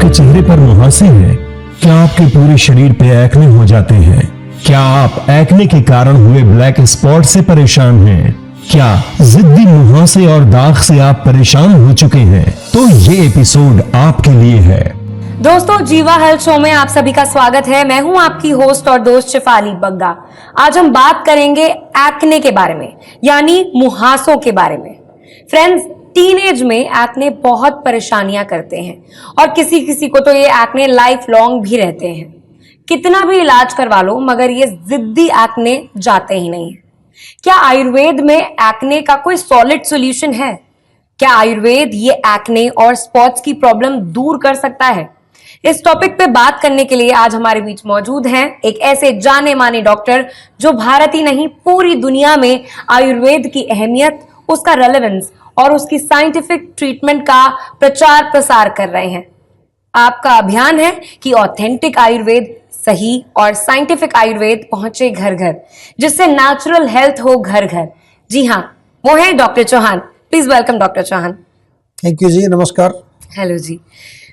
आपके चेहरे पर मुहासे हैं? क्या आपके पूरे शरीर पे एक्ने हो जाते हैं? क्या आप एक्ने के कारण हुए ब्लैक स्पॉट से परेशान हैं? क्या जिद्दी मुहासे और दाग से आप परेशान हो चुके हैं? तो ये एपिसोड आपके लिए है। दोस्तों, जीवा हेल्थ शो में आप सभी का स्वागत है। मैं हूं आपकी होस्ट और दोस्त शिफाली बग्गा। आज हम बात करेंगे एक्ने के बारे में, यानी मुहासों के बारे में। फ्रेंड्स, टीनेज में एक्ने बहुत परेशानियां करते हैं और किसी किसी को तो ये एक्ने लाइफ लॉन्ग भी रहते हैं। कितना भी इलाज करवा लो मगर ये जिद्दी एक्ने जाते ही नहीं है। क्या आयुर्वेद में एक्ने का कोई सॉलिड सॉल्यूशन है? क्या आयुर्वेद ये एक्ने और स्पॉट्स की प्रॉब्लम दूर कर सकता है? इस टॉपिक पे बात करने के लिए आज हमारे बीच मौजूद हैं एक ऐसे जाने माने डॉक्टर जो भारत ही नहीं पूरी दुनिया में आयुर्वेद की अहमियत, उसका रेलेवेंस और उसकी साइंटिफिक ट्रीटमेंट का प्रचार प्रसार कर रहे हैं। आपका अभियान है कि ऑथेंटिक आयुर्वेद, सही और साइंटिफिक आयुर्वेद पहुंचे घर घर, जिससे नेचुरल हेल्थ हो घर घर। जी हाँ, वो है doctor Chauhan. Please welcome doctor Chauhan. Thank you जी, नमस्कार। हेलो जी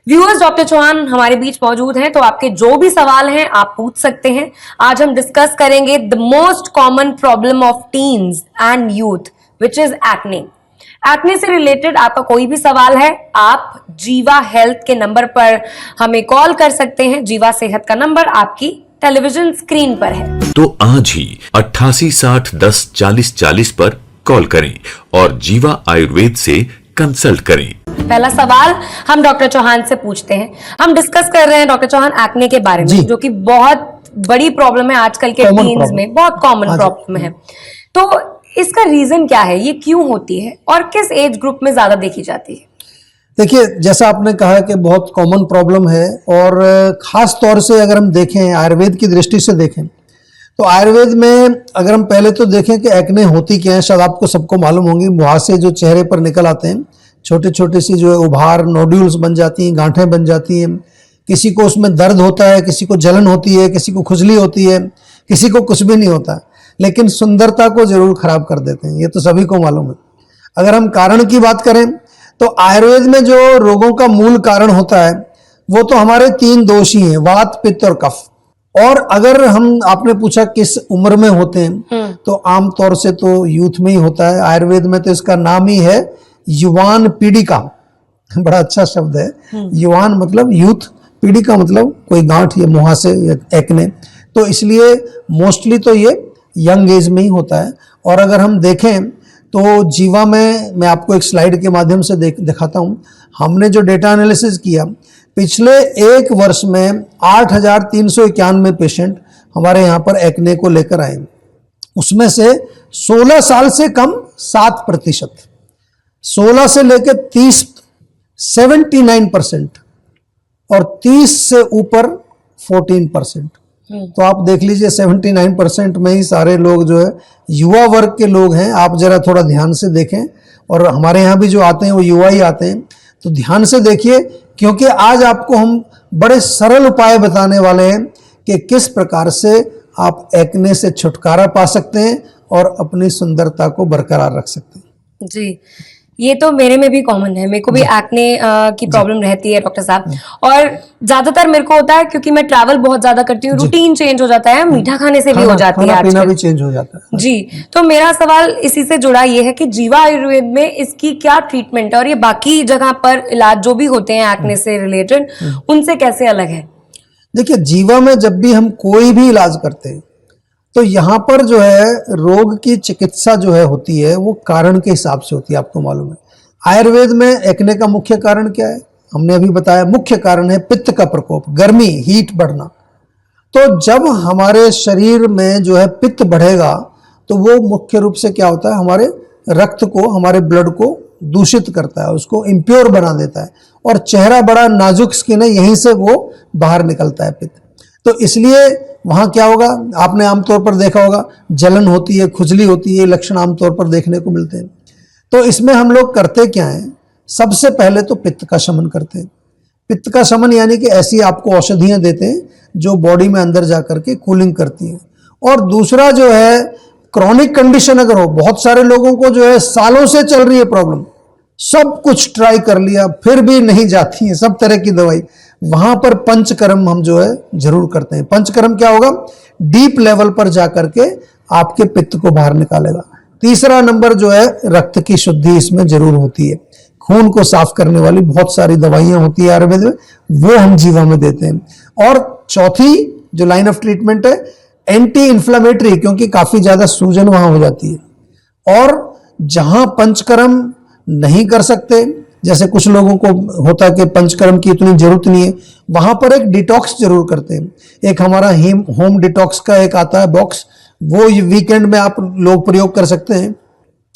व्यूअर्स, डॉक्टर चौहान हमारे बीच मौजूद हैं, तो आपके जो भी सवाल हैं आप पूछ सकते हैं। आज हम डिस्कस करेंगे the most common problem of teens and youth which is acne. Acne से रिलेटेड आपका कोई भी सवाल है, आप जीवा हेल्थ के नंबर पर हमें कॉल कर सकते हैं। जीवा सेहत का नंबर आपकी टेलीविजन स्क्रीन पर है। तो आज ही 88 60 10 40 40 पर कॉल करें और जीवा आयुर्वेद से कंसल्ट करें। पहला सवाल हम डॉक्टर चौहान से पूछते हैं। हम डिस्कस कर रहे हैं डॉक्टर चौहान एक्ने के बारे में, जो कि बहुत बड़ी प्रॉब्लम है आजकल के टीन्स में, बहुत कॉमन प्रॉब्लम है। तो इसका रीजन क्या है, ये क्यों होती है और किस एज ग्रुप में ज्यादा देखी जाती है? देखिए, जैसा आपने कहा कि बहुत कॉमन प्रॉब्लम है और खास तौर से अगर हम देखें आयुर्वेद की दृष्टि से देखें तो आयुर्वेद में अगर हम पहले तो देखें कि एक्ने होती क्या है, शायद आपको सबको मालूम होंगी। मुहासे जो चेहरे पर निकल आते हैं, छोटे छोटे सी जो है उभार, नोड्यूल्स बन जाती हैं, गांठें बन जाती हैं। किसी को उसमें दर्द होता है, किसी को जलन होती है, किसी को खुजली होती है, किसी को कुछ भी नहीं होता, लेकिन सुंदरता को जरूर खराब कर देते हैं। ये तो सभी को मालूम है। अगर हम कारण की बात करें तो आयुर्वेद में जो रोगों का मूल कारण होता है वो तो हमारे 3 दोष ही हैं, वात, पित्त और कफ। और अगर हम, आपने पूछा किस उम्र में होते हैं, तो आमतौर से तो यूथ में ही होता है। आयुर्वेद में तो इसका नाम ही है युवान पीड़िका। बड़ा अच्छा शब्द है। युवान मतलब यूथ, पीड़िका मतलब कोई गांठ या मुहासे या एक्ने। तो इसलिए मोस्टली तो ये यंग एज में ही होता है। और अगर हम देखें तो जीवा में, मैं आपको एक स्लाइड के माध्यम से दिखाता हूँ। हमने जो डेटा एनालिसिस किया, पिछले एक वर्ष में 8,391 पेशेंट हमारे यहाँ पर एक्ने को लेकर आए। उसमें से 16 साल से कम 7%, 16 से लेकर 30 79% और 30 से ऊपर 14%। तो आप देख लीजिए 79% में ही सारे लोग जो है युवा वर्ग के लोग हैं। आप जरा थोड़ा ध्यान से देखें, और हमारे यहाँ भी जो आते हैं वो युवा ही आते हैं, तो ध्यान से देखिए, क्योंकि आज आपको हम बड़े सरल उपाय बताने वाले हैं कि किस प्रकार से आप एक्ने से छुटकारा पा सकते हैं और अपनी सुंदरता को बरकरार रख सकते हैं। जी, ये तो मेरे में भी कॉमन है। मेरे को भी एक्ने की प्रॉब्लम रहती है डॉक्टर साहब, और ज्यादातर मेरे को होता है क्योंकि मैं ट्रैवल बहुत ज्यादा करती हूँ, रूटीन चेंज हो जाता है, मीठा खाने से भी हो जाती है, खाना पीना भी चेंज हो जाता है। जी, तो मेरा सवाल इसी से जुड़ा ये है कि जीवा आयुर्वेद में इसकी क्या ट्रीटमेंट है और ये बाकी जगह पर इलाज जो भी होते हैं एक्ने से रिलेटेड, उनसे कैसे अलग है? देखिए, जीवा में जब भी हम कोई भी इलाज करते हैं तो यहाँ पर जो है रोग की चिकित्सा जो है होती है वो कारण के हिसाब से होती है। आपको मालूम है आयुर्वेद में एक्ने का मुख्य कारण क्या है? हमने अभी बताया, मुख्य कारण है पित्त का प्रकोप, गर्मी, हीट बढ़ना। तो जब हमारे शरीर में जो है पित्त बढ़ेगा तो वो मुख्य रूप से क्या होता है, हमारे रक्त को, हमारे ब्लड को दूषित करता है, उसको इम्प्योर बना देता है, और चेहरा बड़ा नाजुक स्किन है, यहीं से वो बाहर निकलता है पित्त। तो इसलिए वहाँ क्या होगा, आपने आमतौर पर देखा होगा, जलन होती है, खुजली होती है, लक्षण आमतौर पर देखने को मिलते हैं। तो इसमें हम लोग करते क्या हैं, सबसे पहले तो पित्त का शमन करते हैं। पित्त का शमन यानी कि ऐसी आपको औषधियाँ देते हैं जो बॉडी में अंदर जा करके कूलिंग करती हैं। और दूसरा जो है, क्रॉनिक कंडीशन अगर हो, बहुत सारे लोगों को जो है सालों से चल रही है प्रॉब्लम, सब कुछ ट्राई कर लिया, फिर भी नहीं जाती है सब तरह की दवाई, वहां पर पंचकर्म हम जो है जरूर करते हैं। पंचकर्म क्या होगा? डीप लेवल पर जाकर के आपके पित्त को बाहर निकालेगा। तीसरा नंबर जो है, रक्त की शुद्धि इसमें जरूर होती है। खून को साफ करने वाली बहुत सारी दवाइयां होती है आयुर्वेद में, वो हम जीवा में देते हैं। और चौथी जो लाइन ऑफ ट्रीटमेंट है, एंटी इन्फ्लेमेटरी, क्योंकि काफी ज्यादा सूजन वहां हो जाती है। और जहां पंचकर्म नहीं कर सकते, जैसे कुछ लोगों को होता है कि पंचकर्म की इतनी जरूरत नहीं है, वहां पर एक डिटॉक्स जरूर करते हैं। एक हमारा होम डिटॉक्स का एक आता है बॉक्स, वो वीकेंड में आप लोग प्रयोग कर सकते हैं।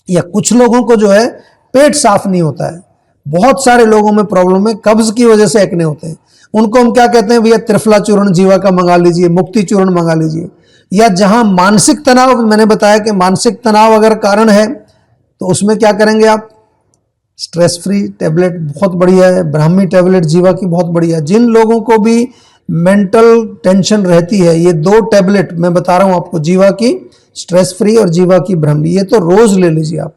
या कुछ लोगों को जो है पेट साफ नहीं होता है, बहुत सारे लोगों में प्रॉब्लम है, कब्ज की वजह से एक्ने होते हैं, उनको हम क्या कहते हैं, भैया त्रिफला चूर्ण जीवा का मंगा लीजिए, मुक्ति चूर्ण मंगा लीजिए। या जहां मानसिक तनाव, मैंने बताया कि मानसिक तनाव अगर कारण है तो उसमें क्या करेंगे आप, स्ट्रेस फ्री टैबलेट बहुत बढ़िया है, ब्राह्मी टैबलेट जीवा की बहुत बढ़िया है। जिन लोगों को भी मेंटल टेंशन रहती है, ये 2 टैबलेट मैं बता रहा हूं आपको, जीवा की स्ट्रेस फ्री और जीवा की ब्राह्मी, ये तो रोज ले लीजिए आप।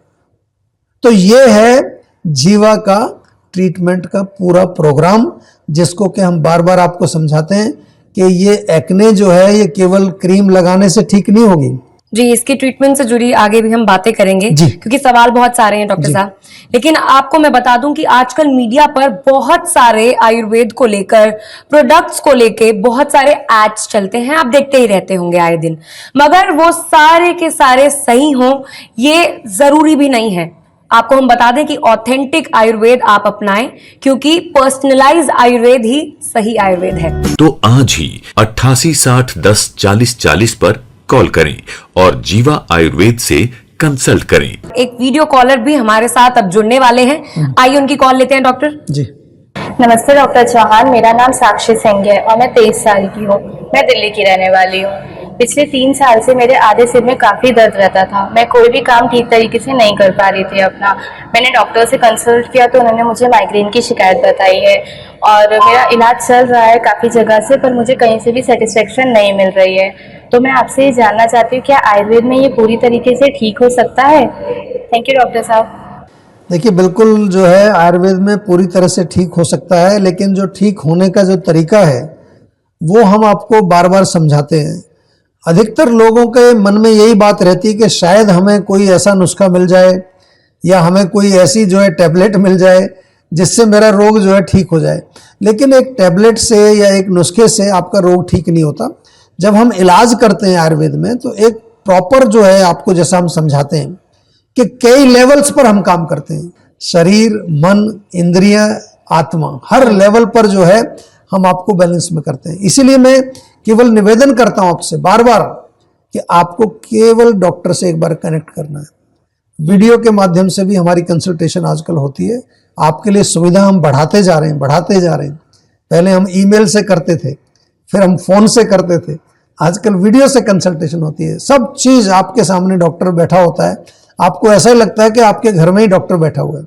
तो ये है जीवा का ट्रीटमेंट का पूरा प्रोग्राम, जिसको कि हम बार बार आपको समझाते हैं कि ये एक्ने जो है ये केवल क्रीम लगाने से ठीक नहीं होगी। जी, इसकी ट्रीटमेंट से जुड़ी आगे भी हम बातें करेंगे, क्योंकि सवाल बहुत सारे हैं डॉक्टर साहब। लेकिन आपको मैं बता दूं कि आजकल मीडिया पर बहुत सारे आयुर्वेद को लेकर, प्रोडक्ट्स को लेकर बहुत सारे एड्स चलते हैं, आप देखते ही रहते होंगे आए दिन। मगर वो सारे के सारे सही हों ये जरूरी भी नहीं है। आपको हम बता दें कि ऑथेंटिक आयुर्वेद आप अपनाएं, क्योंकि पर्सनलाइज आयुर्वेद ही सही आयुर्वेद है। तो आज ही 8860104040 पर कॉल करें और जीवा आयुर्वेद से कंसल्ट करें। एक वीडियो कॉलर भी हमारे साथ अब जुड़ने वाले हैं, आइए उनकी कॉल लेते हैं डॉक्टर जी। नमस्ते डॉक्टर चौहान, मेरा नाम साक्षी सिंह है और मैं 23 साल की हूँ। मैं दिल्ली की रहने वाली हूँ। पिछले 3 साल से मेरे आधे सिर में काफ़ी दर्द रहता था। मैं कोई भी काम ठीक तरीके से नहीं कर पा रही थी अपना। मैंने डॉक्टर से कंसल्ट किया तो उन्होंने मुझे माइग्रेन की शिकायत बताई है और मेरा इलाज चल रहा है काफ़ी जगह से, पर मुझे कहीं से भी सेटिस्फेक्शन नहीं मिल रही है। तो मैं आपसे ये जानना चाहती हूँ, क्या आयुर्वेद में ये पूरी तरीके से ठीक हो सकता है? थैंक यू डॉक्टर साहब। देखिए, बिल्कुल जो है आयुर्वेद में पूरी तरह से ठीक हो सकता है, लेकिन जो ठीक होने का जो तरीका है वो हम आपको बार बार समझाते हैं। अधिकतर लोगों के मन में यही बात रहती है कि शायद हमें कोई ऐसा नुस्खा मिल जाए या हमें कोई ऐसी जो है टैबलेट मिल जाए जिससे मेरा रोग जो है ठीक हो जाए। लेकिन एक टैबलेट से या एक नुस्खे से आपका रोग ठीक नहीं होता। जब हम इलाज करते हैं आयुर्वेद में तो एक प्रॉपर जो है, आपको जैसा हम समझाते हैं कि कई लेवल्स पर हम काम करते हैं, शरीर, मन, इंद्रियां, आत्मा, हर लेवल पर जो है हम आपको बैलेंस में करते हैं। इसीलिए मैं केवल निवेदन करता हूं आपसे बार बार कि आपको केवल डॉक्टर से एक बार कनेक्ट करना है। वीडियो के माध्यम से भी हमारी कंसल्टेशन आजकल होती है। आपके लिए सुविधा हम बढ़ाते जा रहे हैं। पहले हम ईमेल से करते थे, फिर हम फोन से करते थे, आजकल वीडियो से कंसल्टेशन होती है। सब चीज आपके सामने डॉक्टर बैठा होता है, आपको ऐसा ही लगता है कि आपके घर में ही डॉक्टर बैठा हुआ है।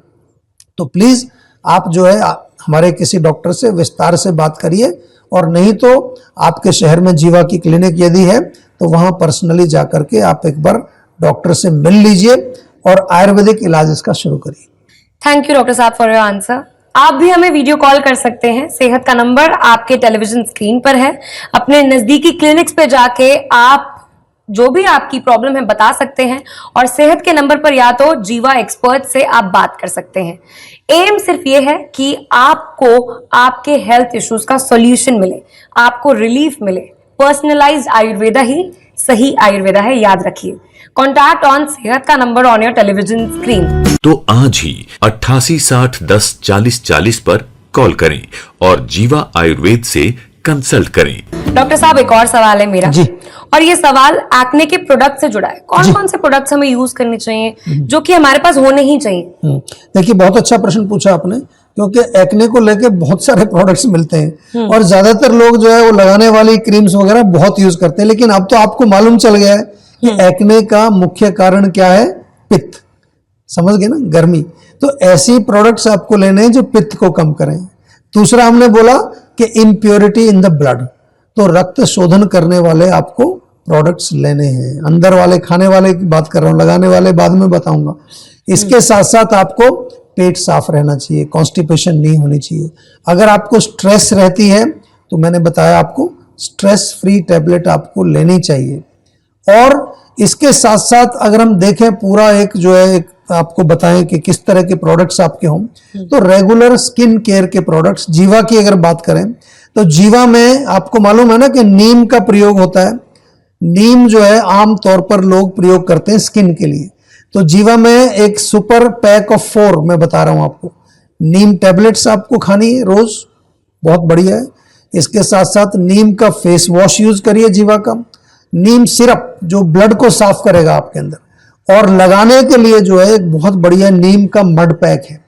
तो प्लीज आप जो है हमारे किसी डॉक्टर से विस्तार से बात करिए, और नहीं तो आपके शहर में जीवा की क्लिनिक यदि है तो वहां पर्सनली जाकर के आप एक बार डॉक्टर से मिल लीजिए और आयुर्वेदिक इलाज इसका शुरू करिए। थैंक यू डॉक्टर साहब फॉर योर आंसर। आप भी हमें वीडियो कॉल कर सकते हैं। सेहत का नंबर आपके टेलीविजन स्क्रीन पर है। अपने नजदीकी क्लिनिक्स पे जाके आप जो भी आपकी प्रॉब्लम है बता सकते हैं, और सेहत के नंबर पर या तो जीवा एक्सपर्ट से आप बात कर सकते हैं। एम सिर्फ ये है कि आपको आपके हेल्थ इश्यूज का सॉल्यूशन मिले, आपको रिलीफ मिले। पर्सनलाइज्ड आयुर्वेदा ही सही आयुर्वेदा है, याद रखिए। कॉन्टैक्ट ऑन सेहत का number on your television screen. तो आज ही 8860104040 पर कॉल करें और जीवा आयुर्वेद से कंसल्ट करें। डॉक्टर साहब, एक और सवाल है मेरा जी। और ये सवाल एक्ने के प्रोडक्ट से जुड़ा है। कौन कौन से प्रोडक्ट्स हमें यूज करने चाहिए जो कि हमारे पास होने ही चाहिए? देखिए, बहुत अच्छा प्रश्न पूछा आपने, क्योंकि एक्ने को लेके बहुत सारे प्रोडक्ट्स मिलते हैं और ज्यादातर लोग जो है वो लगाने वाली क्रीम्स वगैरह बहुत यूज करते हैं। लेकिन अब तो आपको मालूम चल गया है कि एक्ने का मुख्य कारण क्या है? पित्त। समझ गए ना, गर्मी। तो ऐसी प्रोडक्ट्स आपको लेने हैं जो पित्त को कम करें। दूसरा हमने बोला कि इम्प्योरिटी इन द ब्लड, तो रक्त शोधन करने वाले आपको प्रोडक्ट्स लेने हैं। अंदर वाले खाने वाले की बात कर रहा हूं, लगाने वाले बाद में बताऊंगा। इसके साथ साथ आपको पेट साफ रहना चाहिए, कॉन्स्टिपेशन नहीं होनी चाहिए। अगर आपको स्ट्रेस रहती है तो मैंने बताया आपको स्ट्रेस फ्री टैबलेट आपको लेनी चाहिए। और इसके साथ साथ अगर हम देखें पूरा एक जो है एक आपको बताएं कि किस तरह के प्रोडक्ट्स आपके हों, तो रेगुलर स्किन केयर के प्रोडक्ट्स जीवा की अगर बात करें तो जीवा में आपको मालूम है ना कि नीम का प्रयोग होता है। नीम जो है आम तौर पर लोग प्रयोग करते हैं स्किन के लिए। तो जीवा में एक सुपर पैक ऑफ 4 मैं बता रहा हूं आपको, नीम टैबलेट्स आपको खानी है रोज, बहुत बढ़िया है। इसके साथ साथ नीम का फेस वॉश यूज करिए जीवा का, नीम सिरप जो ब्लड को साफ करेगा आपके अंदर, और लगाने के लिए जो है एक बहुत बढ़िया नीम का मड पैक है।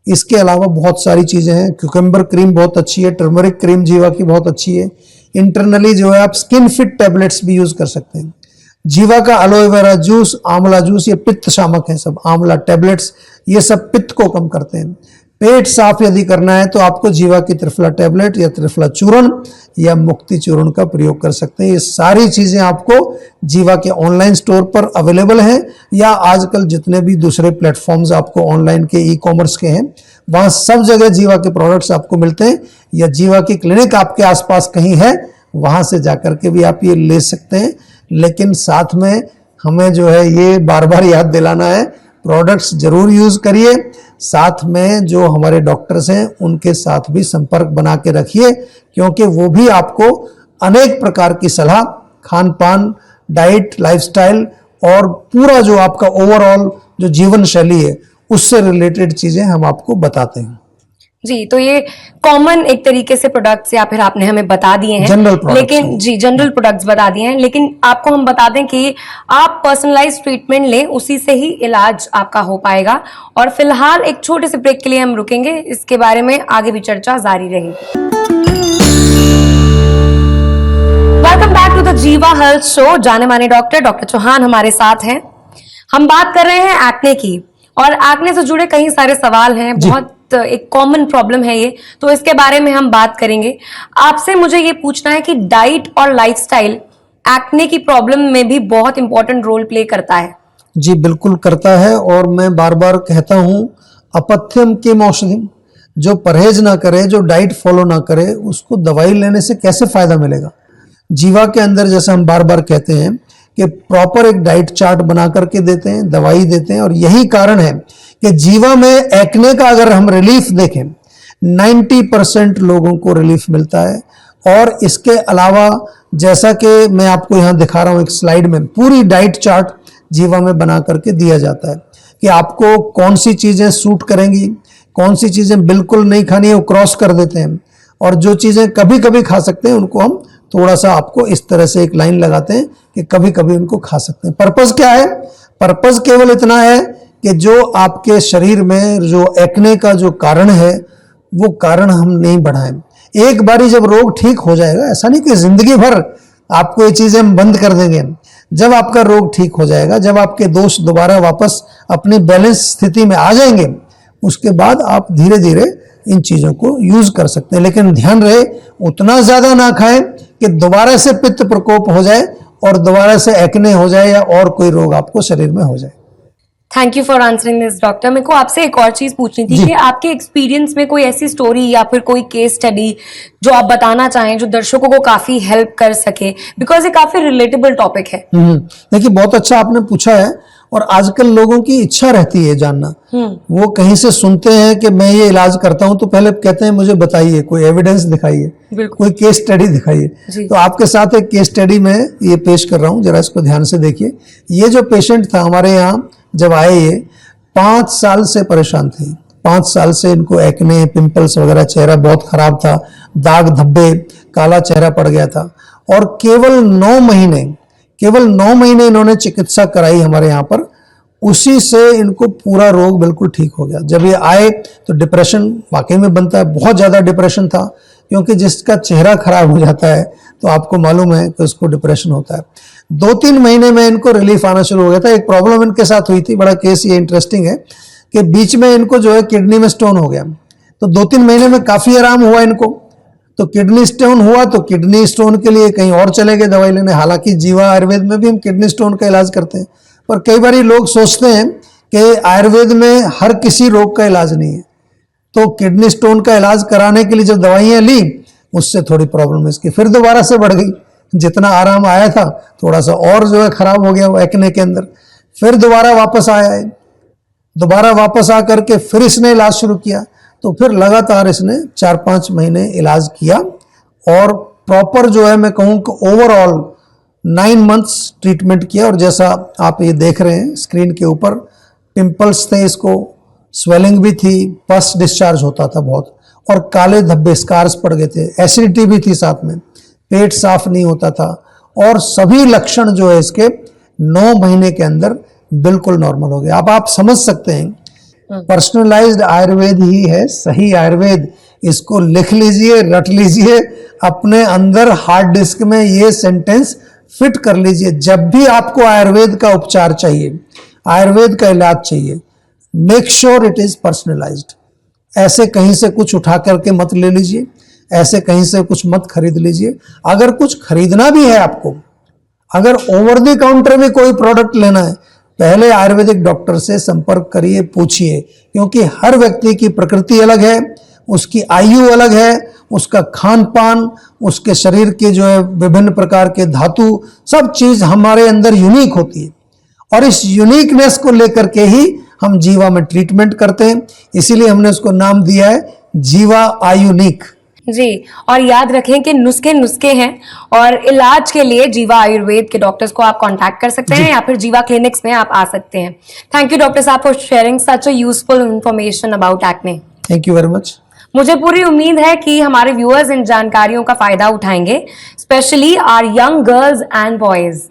इसके अलावा बहुत सारी चीजें हैं, क्यूकम्बर क्रीम बहुत अच्छी है, टर्मरिक क्रीम जीवा की बहुत अच्छी है। इंटरनली जो है आप स्किन फिट टैबलेट्स भी यूज कर सकते हैं। जीवा का एलोवेरा जूस, आंवला जूस, ये पित्त शामक है सब। आंवला टैबलेट्स ये सब पित्त को कम करते हैं। पेट साफ यदि करना है तो आपको जीवा की त्रिफला टैबलेट या त्रिफला चूर्ण या मुक्ति चूर्ण का प्रयोग कर सकते हैं। ये सारी चीजें आपको जीवा के ऑनलाइन स्टोर पर अवेलेबल हैं, या आजकल जितने भी दूसरे प्लेटफॉर्म्स आपको ऑनलाइन के ई-कॉमर्स के हैं वहां सब जगह जीवा के प्रोडक्ट्स आपको मिलते हैं, या जीवा की क्लिनिक आपके आसपास कहीं है वहां से जाकर के भी आप ये ले सकते हैं। लेकिन साथ में हमें जो है ये बार बार याद दिलाना है, प्रोडक्ट्स जरूर यूज करिए। साथ में जो हमारे डॉक्टर्स हैं उनके साथ भी संपर्क बना के रखिए, क्योंकि वो भी आपको अनेक प्रकार की सलाह, खान पान, डाइट, लाइफस्टाइल और पूरा जो आपका ओवरऑल जो जीवन शैली है उससे रिलेटेड चीजें हम आपको बताते हैं। जी, तो ये कॉमन एक तरीके से प्रोडक्ट्स या फिर आपने हमें बता दिए हैं, जनरल प्रोडक्ट्स, लेकिन जी जनरल प्रोडक्ट्स बता दिए हैं, लेकिन आपको हम बता दें कि आप पर्सनलाइज ट्रीटमेंट लें, उसी से ही इलाज आपका हो पाएगा। और फिलहाल एक छोटे से ब्रेक के लिए हम रुकेंगे, इसके बारे में आगे भी चर्चा जारी रहेगी। वेलकम बैक टू द जीवा हेल्थ शो। जाने माने डॉक्टर चौहान हमारे साथ हैं। हम बात कर रहे हैं एक्ने की, और एक्ने से जुड़े कई सारे सवाल हैं, बहुत एक कॉमन प्रॉब्लम है ये, तो इसके बारे में हम बात करेंगे। आपसे मुझे ये पूछना है कि डाइट और लाइफस्टाइल एक्ने की प्रॉब्लम में भी बहुत इंपॉर्टेंट रोल प्ले करता है। जी बिल्कुल करता है, और मैं बार बार कहता हूं अपथ्यम किम औषधिम, जो परहेज ना करे, जो डाइट फॉलो ना करे, उसको दवाई लेने से कैसे फायदा मिलेगा। जीवा के अंदर जैसे हम बार बार कहते हैं कि प्रॉपर एक डाइट चार्ट बना करके देते हैं, दवाई देते हैं, और यही कारण है कि जीवा में एक्ने का अगर हम रिलीफ देखें 90% लोगों को रिलीफ मिलता है। और इसके अलावा जैसा कि मैं आपको यहाँ दिखा रहा हूँ एक स्लाइड में, पूरी डाइट चार्ट जीवा में बना करके दिया जाता है कि आपको कौन सी चीजें सूट करेंगी, कौन सी चीजें बिल्कुल नहीं खानी है, वो क्रॉस कर देते हैं, और जो चीजें कभी कभी खा सकते हैं उनको हम थोड़ा सा आपको इस तरह से एक लाइन लगाते हैं कि कभी कभी उनको खा सकते हैं। पर्पस क्या है? पर्पस केवल इतना है कि जो आपके शरीर में जो एक्ने का जो कारण है वो कारण हम नहीं बढ़ाएं। एक बारी जब रोग ठीक हो जाएगा, ऐसा नहीं कि जिंदगी भर आपको ये चीजें हम बंद कर देंगे। जब आपका रोग ठीक हो जाएगा, जब आपके दोष दोबारा वापस अपनी बैलेंस स्थिति में आ जाएंगे, उसके बाद आप धीरे धीरे इन चीजों को यूज कर सकते हैं। लेकिन ध्यान रहे उतना ज्यादा ना खाएं कि दोबारा से पित्त प्रकोप हो जाए और दोबारा से एक्ने हो जाए या और कोई रोग आपको शरीर में हो जाए। Thank you for answering this doctor. मेरे को आपसे एक और चीज पूछनी थी कि आपके एक्सपीरियंस में कोई ऐसी स्टोरी या फिर कोई केस स्टडी जो आप बताना चाहें जो दर्शकों को काफी हेल्प कर सके, बिकॉज ये काफी रिलेटेबल टॉपिक है। देखिए बहुत अच्छा आपने पूछा है, और आजकल लोगों की इच्छा रहती है जानना। वो कहीं से सुनते हैं कि मैं ये इलाज करता हूं तो पहले कहते हैं मुझे बताइए, कोई एविडेंस दिखाइए, कोई केस स्टडी दिखाइए। तो आपके साथ एक केस स्टडी में ये पेश कर रहा हूं, जरा इसको ध्यान से देखिए। ये जो पेशेंट था हमारे यहाँ जब आए, ये 5 साल से परेशान थे। 5 साल से इनको एक्ने, पिंपल्स वगैरह, चेहरा बहुत खराब था, दाग धब्बे, काला चेहरा पड़ गया था, और केवल 9 महीने इन्होंने चिकित्सा कराई हमारे यहाँ पर, उसी से इनको पूरा रोग बिल्कुल ठीक हो गया। जब ये आए तो डिप्रेशन वाकई में बनता है, बहुत ज्यादा डिप्रेशन था, क्योंकि जिसका चेहरा खराब हो जाता है तो आपको मालूम है कि उसको डिप्रेशन होता है। 2-3 महीने में इनको रिलीफ आना शुरू हो गया था। एक प्रॉब्लम इनके साथ हुई थी, बड़ा केस ये इंटरेस्टिंग है कि बीच में इनको जो है किडनी में स्टोन हो गया, तो 2-3 महीने में काफी आराम हुआ इनको। तो किडनी स्टोन हुआ तो किडनी स्टोन के लिए कहीं और चले गए दवाई लेने। हालांकि जीवा आयुर्वेद में भी हम किडनी स्टोन का इलाज करते हैं, पर कई बार लोग सोचते हैं कि आयुर्वेद में हर किसी रोग का इलाज नहीं है। तो किडनी स्टोन का इलाज कराने के लिए जब दवाइयां ली, उससे थोड़ी प्रॉब्लम इसकी फिर दोबारा से बढ़ गई। जितना आराम आया था थोड़ा सा और जो है खराब हो गया वो एक्ने के अंदर। फिर दोबारा वापस आया है, दोबारा वापस आकर के फिर इसने इलाज शुरू किया। तो फिर लगातार इसने 4-5 महीने इलाज किया और प्रॉपर जो है मैं कहूँ कि ओवरऑल 9 मंथ्स ट्रीटमेंट किया। और जैसा आप ये देख रहे हैं स्क्रीन के ऊपर, पिंपल्स थे इसको, स्वेलिंग भी थी, पस डिस्चार्ज होता था बहुत, और काले धब्बे स्कार्स पड़ गए थे, एसिडिटी भी थी साथ में, पेट साफ नहीं होता था, और सभी लक्षण जो है इसके 9 महीने के अंदर बिल्कुल नॉर्मल हो गए। अब आप समझ सकते हैं पर्सनलाइज्ड आयुर्वेद ही है सही आयुर्वेद। इसको लिख लीजिए, रट लीजिए, अपने अंदर हार्ड डिस्क में ये सेंटेंस फिट कर लीजिए। जब भी आपको आयुर्वेद का उपचार चाहिए, आयुर्वेद का इलाज चाहिए, make sure it is personalised. ऐसे कहीं से कुछ उठा करके मत ले लीजिए, ऐसे कहीं से कुछ मत खरीद लीजिए। अगर कुछ खरीदना भी है आपको, अगर ओवर द काउंटर भी कोई प्रोडक्ट लेना है, पहले आयुर्वेदिक डॉक्टर से संपर्क करिए, पूछिए, क्योंकि हर व्यक्ति की प्रकृति अलग है, उसकी आयु अलग है, उसका खान पान, उसके शरीर के जो है विभिन्न प्रकार के धातु, सब चीज हमारे अंदर यूनिक होती है। और इस यूनिकनेस को लेकर के ही हम जीवा में ट्रीटमेंट करते हैं, इसीलिए हमने उसको नाम दिया है जीवा आयुनिक। जी, और याद रखें कि नुस्खे हैं और इलाज के लिए जीवा आयुर्वेद के डॉक्टर्स को आप कांटेक्ट कर सकते हैं या फिर जीवा क्लिनिक्स में आप आ सकते हैं। थैंक यू डॉक्टर साहब for sharing such a useful information about acne. Thank you very much. मुझे पूरी उम्मीद है कि हमारे व्यूअर्स इन जानकारियों का फायदा उठाएंगे, specially our young girls and boys.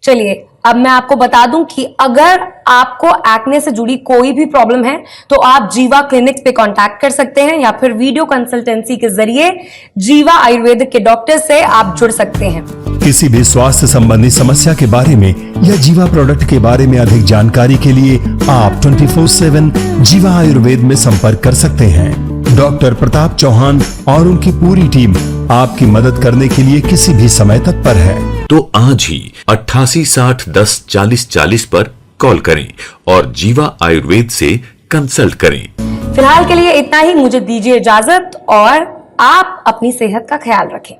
चलिए अब मैं आपको बता दूं कि अगर आपको एक्ने से जुड़ी कोई भी प्रॉब्लम है तो आप जीवा क्लिनिक्स पे कांटेक्ट कर सकते हैं या फिर वीडियो कंसल्टेंसी के जरिए जीवा आयुर्वेदिक के डॉक्टर से आप जुड़ सकते हैं। किसी भी स्वास्थ्य संबंधी समस्या के बारे में या जीवा प्रोडक्ट के बारे में अधिक जानकारी के लिए आप 24/7 जीवा आयुर्वेद में संपर्क कर सकते हैं। डॉक्टर प्रताप चौहान और उनकी पूरी टीम आपकी मदद करने के लिए किसी भी समय तत्पर है। तो आज ही 88 60 10 40 40 पर कॉल करें और जीवा आयुर्वेद से कंसल्ट करें। फिलहाल के लिए इतना ही, मुझे दीजिए इजाजत और आप अपनी सेहत का ख्याल रखें।